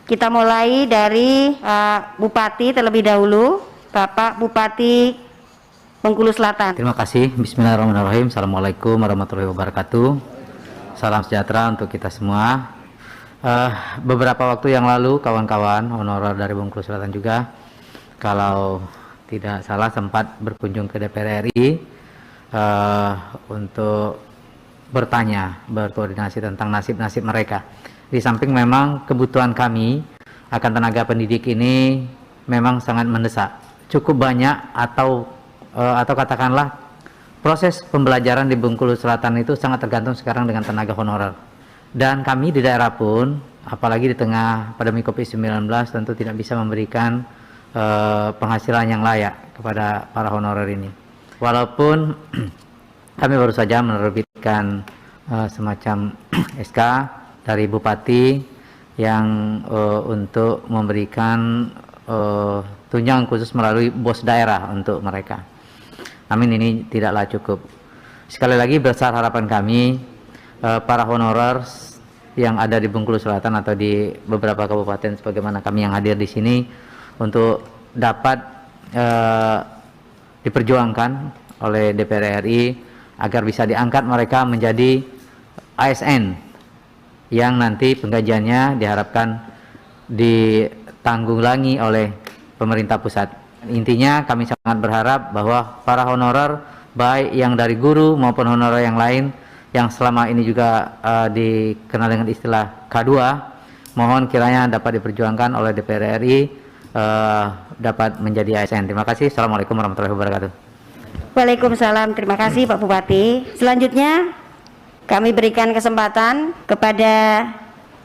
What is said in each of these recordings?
Kita mulai dari Pak Bupati terlebih dahulu, Bapak Bupati Bengkulu Selatan. Terima kasih. Bismillahirrahmanirrahim. Assalamualaikum warahmatullahi wabarakatuh. Salam sejahtera untuk kita semua. Beberapa waktu yang lalu kawan-kawan honorer dari Bengkulu Selatan juga, kalau tidak salah, sempat berkunjung ke DPR RI untuk berkoordinasi tentang nasib-nasib mereka. Di samping memang kebutuhan kami akan tenaga pendidik ini memang sangat mendesak. Cukup banyak atau katakanlah proses pembelajaran di Bengkulu Selatan itu sangat tergantung sekarang dengan tenaga honorer. Dan kami di daerah pun, apalagi di tengah pandemi COVID-19, tentu tidak bisa memberikan penghasilan yang layak kepada para honorer ini. Walaupun kami baru saja menerbitkan semacam SK dari Bupati yang untuk memberikan tunjangan khusus melalui bos daerah untuk mereka. Namun ini tidaklah cukup. Sekali lagi besar harapan kami para honorer yang ada di Bengkulu Selatan atau di beberapa kabupaten sebagaimana kami yang hadir di sini untuk dapat diperjuangkan oleh DPR RI agar bisa diangkat mereka menjadi ASN yang nanti penggajiannya diharapkan ditanggulangi oleh pemerintah pusat. Intinya kami sangat berharap bahwa para honorer baik yang dari guru maupun honorer yang lain yang selama ini juga dikenal dengan istilah K2, mohon kiranya dapat diperjuangkan oleh DPR RI dapat menjadi ASN. Terima kasih. Assalamualaikum warahmatullahi wabarakatuh. Waalaikumsalam. Terima kasih Pak Bupati. Selanjutnya kami berikan kesempatan kepada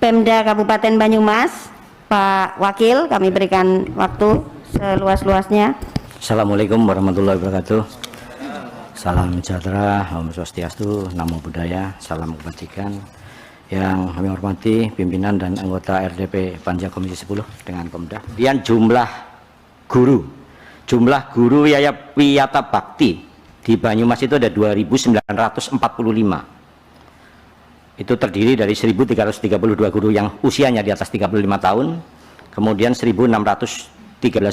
Pemda Kabupaten Banyumas, Pak Wakil, kami berikan waktu seluas-luasnya. Assalamualaikum warahmatullahi wabarakatuh. Salam sejahtera, Om Swastiastu, Namo Buddhaya, salam kebajikan. Yang kami hormati pimpinan dan anggota RDP Panja Komisi 10 dengan Pemda. Kemudian jumlah guru Wiyata Bakti di Banyumas itu ada 2.945. Itu terdiri dari 1.332 guru yang usianya di atas 35 tahun, kemudian 1.613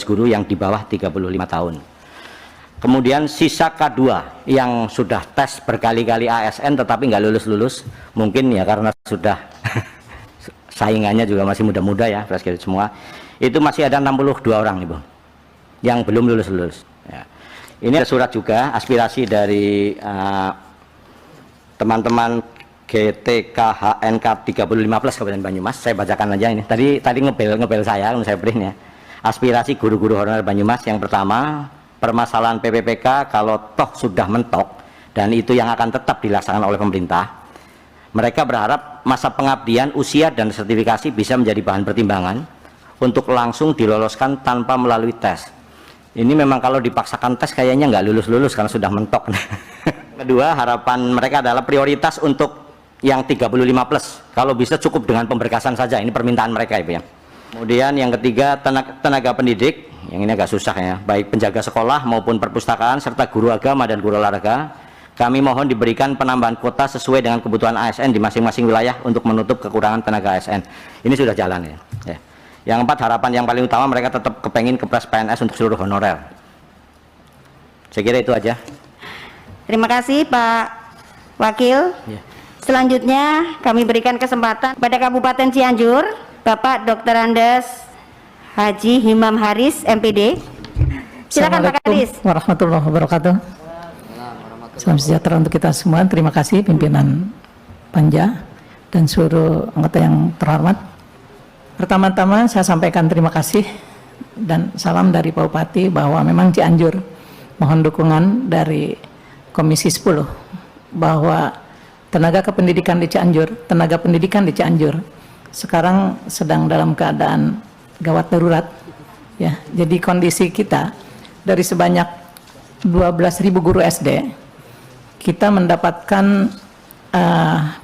guru yang di bawah 35 tahun. Kemudian sisa K2 yang sudah tes berkali-kali ASN tetapi nggak lulus-lulus, mungkin ya karena sudah saingannya juga masih muda-muda ya, fresh graduate semua. Itu masih ada 62 orang Ibu yang belum lulus-lulus ya. Ini ada surat juga aspirasi dari teman-teman GTKHNK 35+ Kabupaten Banyumas. Saya bacakan aja ini. Tadi ngebel saya print ya. Aspirasi guru-guru honorer Banyumas. Yang pertama, permasalahan PPPK kalau toh sudah mentok dan itu yang akan tetap dilaksanakan oleh pemerintah. Mereka berharap masa pengabdian, usia dan sertifikasi bisa menjadi bahan pertimbangan untuk langsung diloloskan tanpa melalui tes. Ini memang kalau dipaksakan tes kayaknya nggak lulus-lulus karena sudah mentok. Kedua, harapan mereka adalah prioritas untuk yang 35+, kalau bisa cukup dengan pemberkasan saja. Ini permintaan mereka Ibu ya. Kemudian yang ketiga, tenaga pendidik, yang ini agak susah ya, baik penjaga sekolah maupun perpustakaan serta guru agama dan guru olahraga, kami mohon diberikan penambahan kuota sesuai dengan kebutuhan ASN di masing-masing wilayah untuk menutup kekurangan tenaga ASN. Ini sudah jalan ya. Yang empat, harapan yang paling utama, mereka tetap kepengin kepres PNS untuk seluruh honorer. Saya kira itu aja. Terima kasih Pak Wakil. Selanjutnya kami berikan kesempatan pada Kabupaten Cianjur, Bapak Dr. Andes Haji Himam Haris, MPD. Silakan Pak Haris. Warahmatullahi wabarakatuh. Salam sejahtera untuk kita semua. Terima kasih pimpinan Panja dan seluruh anggota yang terhormat. Pertama-tama saya sampaikan terima kasih dan salam dari Pak Bupati bahwa memang Cianjur mohon dukungan dari Komisi 10 bahwa tenaga pendidikan di Cianjur sekarang sedang dalam keadaan gawat darurat ya. Jadi kondisi kita dari sebanyak 12.000 guru SD kita mendapatkan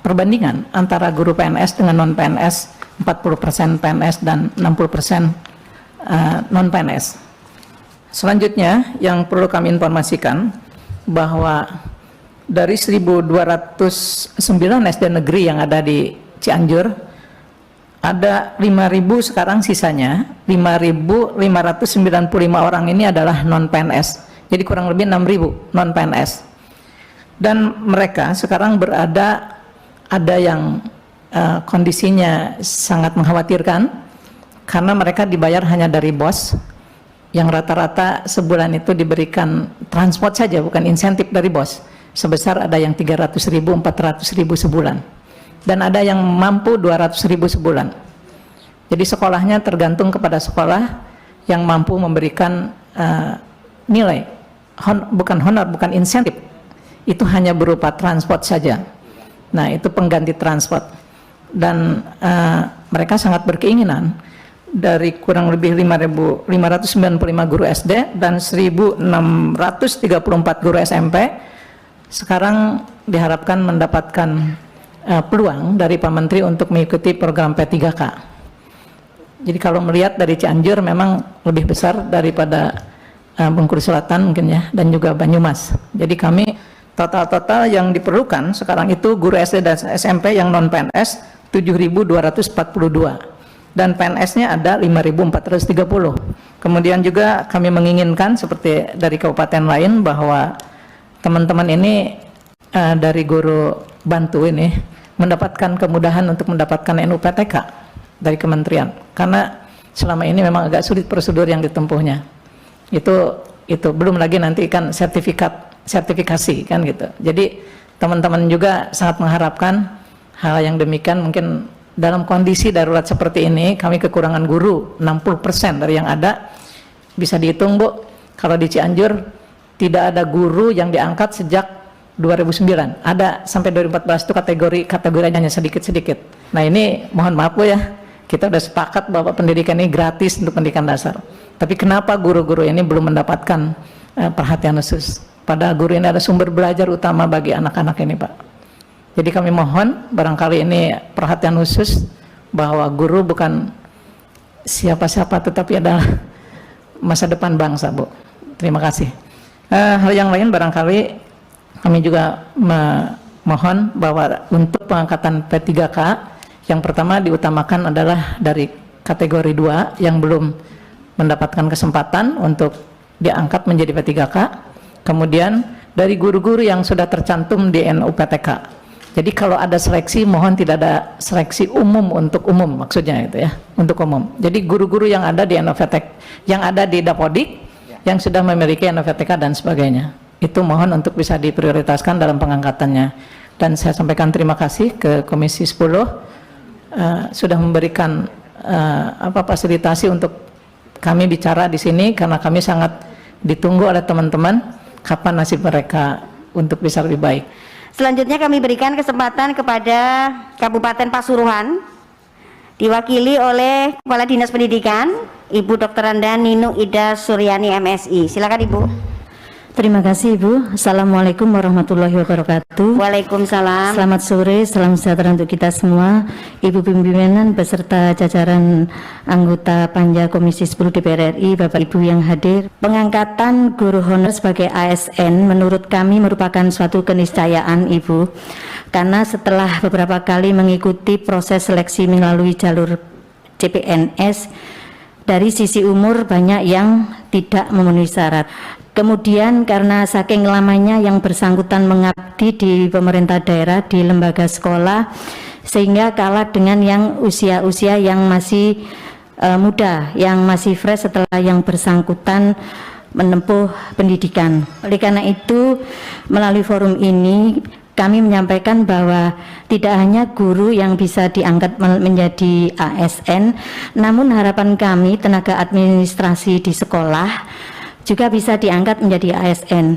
perbandingan antara guru PNS dengan non PNS, 40% PNS dan 60% non PNS. Selanjutnya yang perlu kami informasikan bahwa dari 1.209 SD negeri yang ada di Cianjur, ada 5.000 sekarang, sisanya 5.595 orang ini adalah non PNS. Jadi kurang lebih 6.000 non PNS. Dan mereka sekarang ada yang kondisinya sangat mengkhawatirkan karena mereka dibayar hanya dari bos, yang rata-rata sebulan itu diberikan transport saja, bukan insentif dari bos, sebesar ada yang 300.000, 400.000 sebulan, dan ada yang mampu 200.000 sebulan. Jadi sekolahnya tergantung kepada sekolah yang mampu memberikan nilai, bukan honor, bukan insentif, itu hanya berupa transport saja. Nah, itu pengganti transport. Dan mereka sangat berkeinginan dari kurang lebih 5.595 guru SD dan 1.634 guru SMP sekarang diharapkan mendapatkan peluang dari Pak Menteri untuk mengikuti program P3K. Jadi kalau melihat dari Cianjur memang lebih besar daripada Bengkulu Selatan mungkin ya, dan juga Banyumas. Jadi kami total yang diperlukan sekarang itu guru SD dan SMP yang non PNS 7.242 dan PNS-nya ada 5.430. Kemudian juga kami menginginkan seperti dari kabupaten lain bahwa teman-teman ini dari guru bantu ini mendapatkan kemudahan untuk mendapatkan NUPTK dari kementerian, karena selama ini memang agak sulit prosedur yang ditempuhnya. Itu belum lagi nanti kan sertifikasi kan gitu. Jadi teman-teman juga sangat mengharapkan hal yang demikian. Mungkin dalam kondisi darurat seperti ini kami kekurangan guru 60% dari yang ada. Bisa dihitung Bu, kalau di Cianjur tidak ada guru yang diangkat sejak 2009. Ada sampai 2014 itu kategorinya hanya sedikit-sedikit. Nah ini mohon maaf Bu ya, kita sudah sepakat bahwa pendidikan ini gratis untuk pendidikan dasar. Tapi kenapa guru-guru ini belum mendapatkan perhatian khusus? Padahal guru ini ada sumber belajar utama bagi anak-anak ini Pak. Jadi kami mohon barangkali ini perhatian khusus bahwa guru bukan siapa-siapa tetapi adalah masa depan bangsa Bu. Terima kasih. Hal yang lain barangkali kami juga mohon bahwa untuk pengangkatan P3K yang pertama diutamakan adalah dari kategori 2 yang belum mendapatkan kesempatan untuk diangkat menjadi P3K. Kemudian dari guru-guru yang sudah tercantum di NUPTK. Jadi kalau ada seleksi mohon tidak ada seleksi umum untuk umum, maksudnya itu ya, untuk umum. Jadi guru-guru yang ada di NUPTK, yang ada di Dapodik, yang sudah memiliki NUPTK dan sebagainya, itu mohon untuk bisa diprioritaskan dalam pengangkatannya. Dan saya sampaikan terima kasih ke Komisi 10 sudah memberikan fasilitasi untuk kami bicara di sini, karena kami sangat ditunggu oleh teman-teman kapan nasib mereka untuk bisa lebih baik. Selanjutnya kami berikan kesempatan kepada Kabupaten Pasuruan diwakili oleh Kepala Dinas Pendidikan Ibu Dr. Anda Ninung Ida Suryani MSI. Silakan Ibu. Terima kasih Ibu. Assalamualaikum warahmatullahi wabarakatuh. Waalaikumsalam. Selamat sore, salam sejahtera untuk kita semua. Ibu pimpinan beserta jajaran anggota Panja Komisi 10 DPR RI, Bapak Ibu yang hadir. Pengangkatan guru honor sebagai ASN menurut kami merupakan suatu keniscayaan Ibu, karena setelah beberapa kali mengikuti proses seleksi melalui jalur CPNS, dari sisi umur banyak yang tidak memenuhi syarat. Kemudian karena saking lamanya yang bersangkutan mengabdi di pemerintah daerah, di lembaga sekolah, sehingga kalah dengan yang usia-usia yang masih muda, yang masih fresh setelah yang bersangkutan menempuh pendidikan. Oleh karena itu, melalui forum ini kami menyampaikan bahwa tidak hanya guru yang bisa diangkat menjadi ASN, namun harapan kami tenaga administrasi di sekolah juga bisa diangkat menjadi ASN.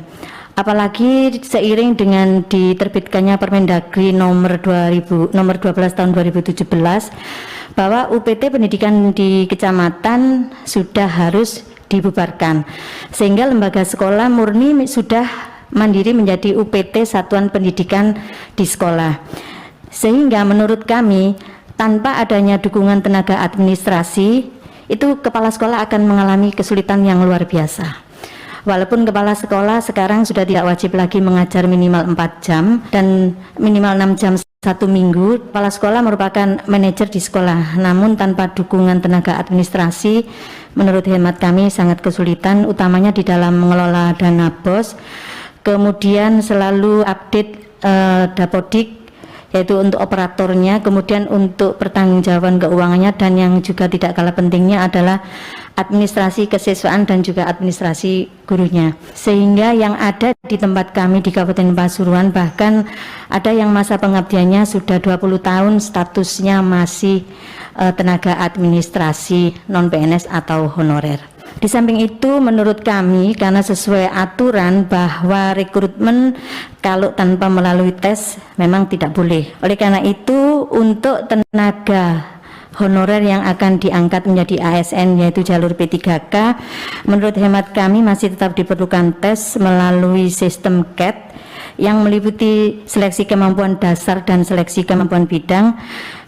Apalagi seiring dengan diterbitkannya Permendagri nomor 12 tahun 2017 bahwa UPT pendidikan di kecamatan sudah harus dibubarkan, sehingga lembaga sekolah murni sudah mandiri menjadi UPT Satuan Pendidikan di sekolah. Sehingga menurut kami tanpa adanya dukungan tenaga administrasi, itu kepala sekolah akan mengalami kesulitan yang luar biasa. Walaupun kepala sekolah sekarang sudah tidak wajib lagi mengajar minimal 4 jam dan minimal 6 jam 1 minggu. Kepala sekolah merupakan manajer di sekolah, namun tanpa dukungan tenaga administrasi, menurut hemat kami sangat kesulitan, utamanya di dalam mengelola dana BOS. Kemudian selalu update Dapodik, yaitu untuk operatornya, kemudian untuk pertanggungjawaban keuangannya, dan yang juga tidak kalah pentingnya adalah administrasi kesiswaan dan juga administrasi gurunya. Sehingga yang ada di tempat kami di Kabupaten Pasuruan, bahkan ada yang masa pengabdiannya sudah 20 tahun, statusnya masih tenaga administrasi non-PNS atau honorer. Di samping itu, menurut kami, karena sesuai aturan bahwa rekrutmen kalau tanpa melalui tes memang tidak boleh. Oleh karena itu, untuk tenaga honorer yang akan diangkat menjadi ASN, yaitu jalur P3K, menurut hemat kami masih tetap diperlukan tes melalui sistem CAT yang meliputi seleksi kemampuan dasar dan seleksi kemampuan bidang,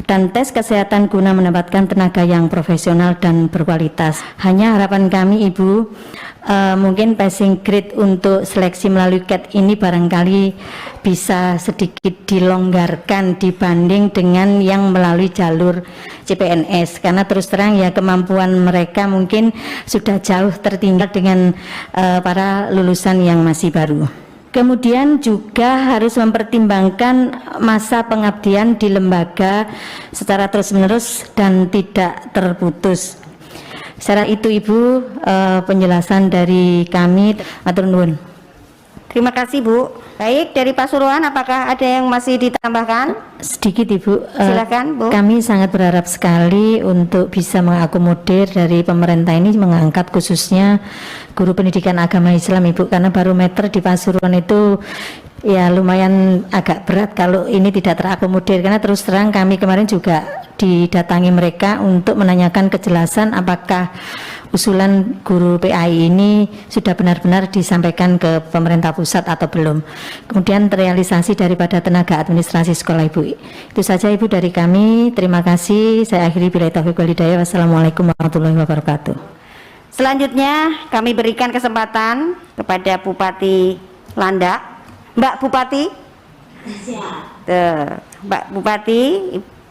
dan tes kesehatan guna mendapatkan tenaga yang profesional dan berkualitas. Hanya harapan kami, Ibu, mungkin passing grade untuk seleksi melalui CAT ini barangkali bisa sedikit dilonggarkan dibanding dengan yang melalui jalur CPNS, karena terus terang ya kemampuan mereka mungkin sudah jauh tertinggal dengan para lulusan yang masih baru. Kemudian juga harus mempertimbangkan masa pengabdian di lembaga secara terus-menerus dan tidak terputus. Secara itu, Ibu, penjelasan dari kami. Matur nuwun. Terima kasih, Bu. Baik, dari Pasuruan apakah ada yang masih ditambahkan? Sedikit, Ibu. Silakan, Bu. Kami sangat berharap sekali untuk bisa mengakomodir dari pemerintah ini, mengangkat khususnya guru pendidikan agama Islam, Ibu, karena barometer di Pasuruan itu ya lumayan agak berat kalau ini tidak terakomodir, karena terus terang kami kemarin juga didatangi mereka untuk menanyakan kejelasan apakah usulan guru PAI ini sudah benar-benar disampaikan ke pemerintah pusat atau belum. Kemudian realisasi daripada tenaga administrasi sekolah, Ibu. Itu saja, Ibu, dari kami. Terima kasih. Saya akhiri, billahi taufiq wal hidayah. Wassalamualaikum warahmatullahi wabarakatuh. Selanjutnya kami berikan kesempatan kepada Bupati Landak. Mbak Bupati. Mbak Bupati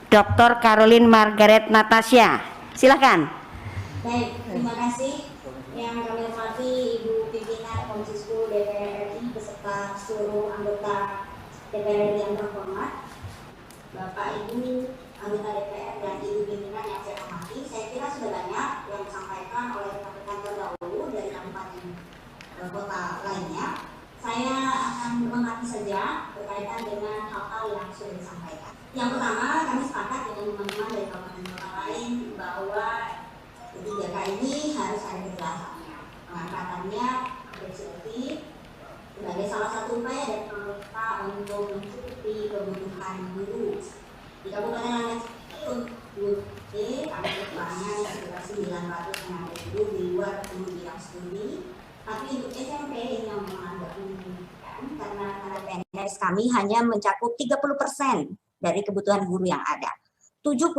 Dr. Caroline Margaret Natasha. Silakan. Baik, terima kasih. Yang kami hormati Ibu Pimpinan Komisi 10 DPR RI beserta seluruh anggota DPR RI yang terhormat, Bapak Ibu anggota DPR dan Ibu Pimpinan yang saya hormati, saya kira sudah banyak yang disampaikan oleh rekan-rekan terdahulu dari kabupaten kota lainnya. Saya akan mengamati saja berkaitan dengan hal-hal yang sudah disampaikan. Yang pertama, kami sepakat dengan teman-teman dari kabupaten kota lain bahwa P3K ini harus ada kejelasannya. Pengangkatannya apresiatif sebagai salah satu upaya dari pemerintah untuk mencukupi kebutuhan guru. Di Kabupaten Landak untuk guru ada kebutuhannya sekitar 900 guru di luar bidang studi. Tapi untuk SMP ini yang agak menyedihkan karena PNS kami hanya mencakup 30% dari kebutuhan guru yang ada. 70%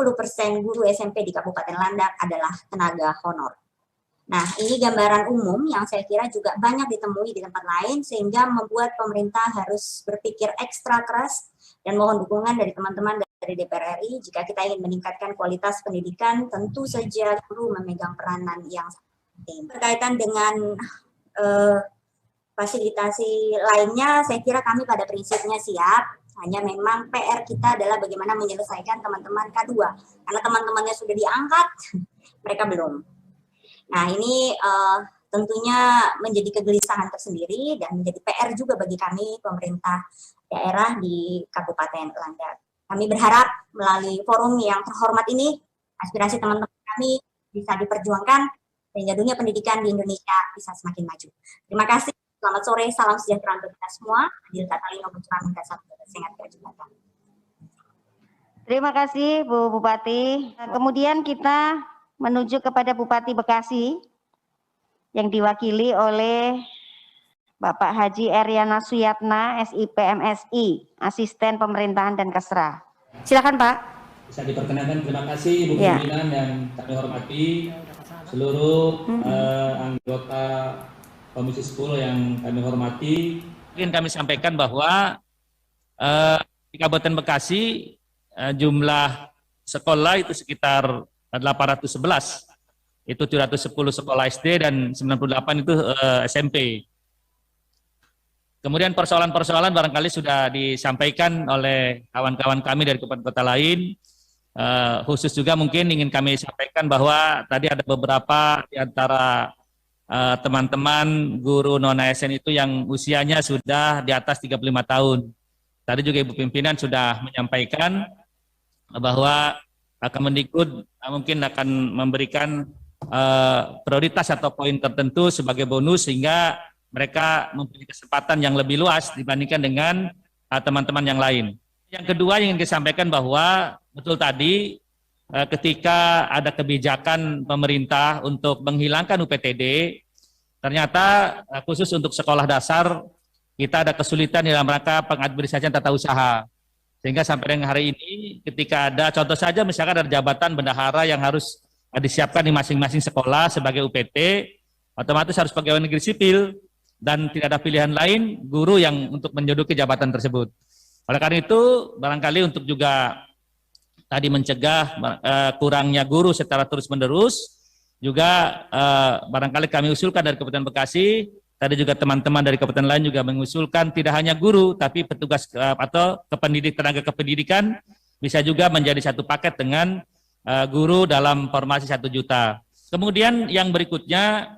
guru SMP di Kabupaten Landak adalah tenaga honor. Nah, ini gambaran umum yang saya kira juga banyak ditemui di tempat lain, sehingga membuat pemerintah harus berpikir ekstra keras dan mohon dukungan dari teman-teman dari DPR RI jika kita ingin meningkatkan kualitas pendidikan, tentu saja guru memegang peranan yang penting. Berkaitan dengan fasilitasi lainnya, saya kira kami pada prinsipnya siap. Hanya memang PR kita adalah bagaimana menyelesaikan teman-teman K2. Karena teman-temannya sudah diangkat, mereka belum. Nah, ini tentunya menjadi kegelisahan tersendiri dan menjadi PR juga bagi kami, pemerintah daerah di Kabupaten Landak. Kami berharap melalui forum yang terhormat ini, aspirasi teman-teman kami bisa diperjuangkan, sehingga dunia pendidikan di Indonesia bisa semakin maju. Terima kasih. Selamat sore, salam sejahtera untuk kita semua. Adil Katalino Putra Mendasar Sengat Kerjabatan. Terima kasih, Bu Bupati. Kemudian kita menuju kepada Bupati Bekasi yang diwakili oleh Bapak Haji Eryana Suyatna, SIP MSI, Asisten Pemerintahan dan Kesra. Silakan, Pak. Bisa diperkenankan, terima kasih Ibu Pimpinan yang kami hormati, seluruh anggota Komisi 10 yang kami hormati. Ingin kami sampaikan bahwa di Kabupaten Bekasi jumlah sekolah itu sekitar 811. Itu 710 sekolah SD dan 98 itu SMP. Kemudian persoalan-persoalan barangkali sudah disampaikan oleh kawan-kawan kami dari kota-kota lain. Khusus juga mungkin ingin kami sampaikan bahwa tadi ada beberapa di antara teman-teman guru non-ASN itu yang usianya sudah di atas 35 tahun. Tadi juga Ibu Pimpinan sudah menyampaikan bahwa Kemendikbud mungkin akan memberikan prioritas atau poin tertentu sebagai bonus sehingga mereka mempunyai kesempatan yang lebih luas dibandingkan dengan teman-teman yang lain. Yang kedua yang ingin disampaikan bahwa betul tadi ketika ada kebijakan pemerintah untuk menghilangkan UPTD, ternyata khusus untuk sekolah dasar kita ada kesulitan dalam rangka pengadministrasian tata usaha. Sehingga sampai dengan hari ini ketika ada contoh saja misalkan ada jabatan bendahara yang harus disiapkan di masing-masing sekolah sebagai UPT, otomatis harus pegawai negeri sipil dan tidak ada pilihan lain guru yang untuk menduduki jabatan tersebut. Oleh karena itu barangkali untuk juga tadi mencegah kurangnya guru secara terus-menerus, juga barangkali kami usulkan dari Kabupaten Bekasi, tadi juga teman-teman dari kabupaten lain juga mengusulkan tidak hanya guru tapi petugas atau tenaga kependidikan bisa juga menjadi satu paket dengan guru dalam formasi 1 juta. Kemudian yang berikutnya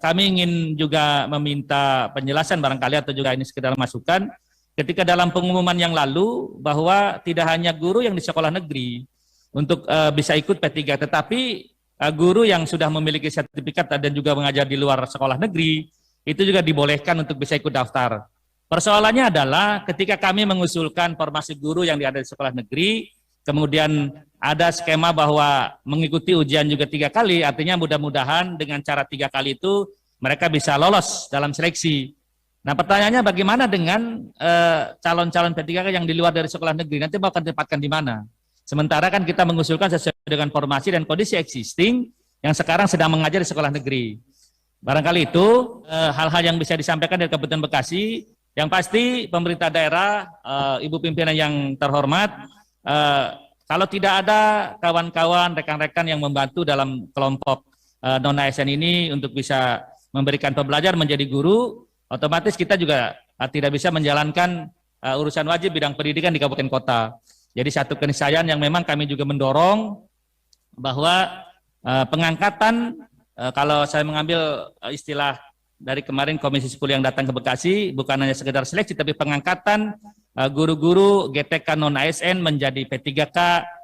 kami ingin juga meminta penjelasan barangkali atau juga ini sekedar masukan ketika dalam pengumuman yang lalu bahwa tidak hanya guru yang di sekolah negeri untuk bisa ikut P3 tetapi guru yang sudah memiliki sertifikat dan juga mengajar di luar sekolah negeri itu juga dibolehkan untuk bisa ikut daftar. Persoalannya adalah ketika kami mengusulkan formasi guru yang ada di sekolah negeri, kemudian ada skema bahwa mengikuti ujian juga 3 kali, artinya mudah-mudahan dengan cara 3 kali itu mereka bisa lolos dalam seleksi. Nah pertanyaannya bagaimana dengan calon-calon P3K yang di luar dari sekolah negeri, nanti mau akan ditempatkan di mana? Sementara kan kita mengusulkan sesuai dengan formasi dan kondisi existing yang sekarang sedang mengajar di sekolah negeri. Barangkali itu hal-hal yang bisa disampaikan dari Kabupaten Bekasi. Yang pasti pemerintah daerah, Ibu Pimpinan yang terhormat, kalau tidak ada kawan-kawan, rekan-rekan yang membantu dalam kelompok non-ASN ini untuk bisa memberikan pembelajar menjadi guru, otomatis kita juga tidak bisa menjalankan urusan wajib bidang pendidikan di kabupaten kota. Jadi satu keniscayaan yang memang kami juga mendorong bahwa pengangkatan, kalau saya mengambil istilah dari kemarin Komisi 10 yang datang ke Bekasi, bukan hanya sekedar seleksi, tapi pengangkatan guru-guru GTK non-ASN menjadi P3K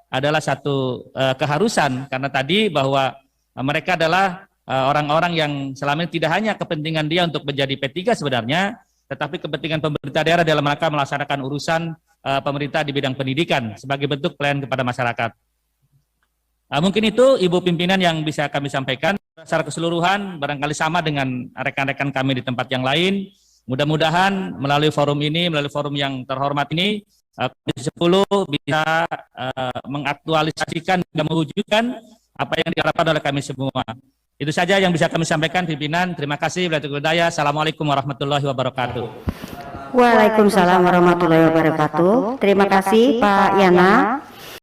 adalah satu keharusan, karena tadi bahwa mereka adalah orang-orang yang selama ini tidak hanya kepentingan dia untuk menjadi P3 sebenarnya, tetapi kepentingan pemerintah daerah dalam rangka melaksanakan urusan pemerintah di bidang pendidikan sebagai bentuk pelayanan kepada masyarakat. Mungkin itu Ibu Pimpinan yang bisa kami sampaikan. Secara keseluruhan barangkali sama dengan rekan-rekan kami di tempat yang lain. Mudah-mudahan melalui forum ini, melalui forum yang terhormat ini, Komisi 10 bisa mengaktualisasikan dan mewujudkan apa yang diharapkan oleh kami semua. Itu saja yang bisa kami sampaikan, Pimpinan. Terima kasih. Assalamualaikum warahmatullahi wabarakatuh. Waalaikumsalam warahmatullahi wabarakatuh. Terima kasih Pak Yana.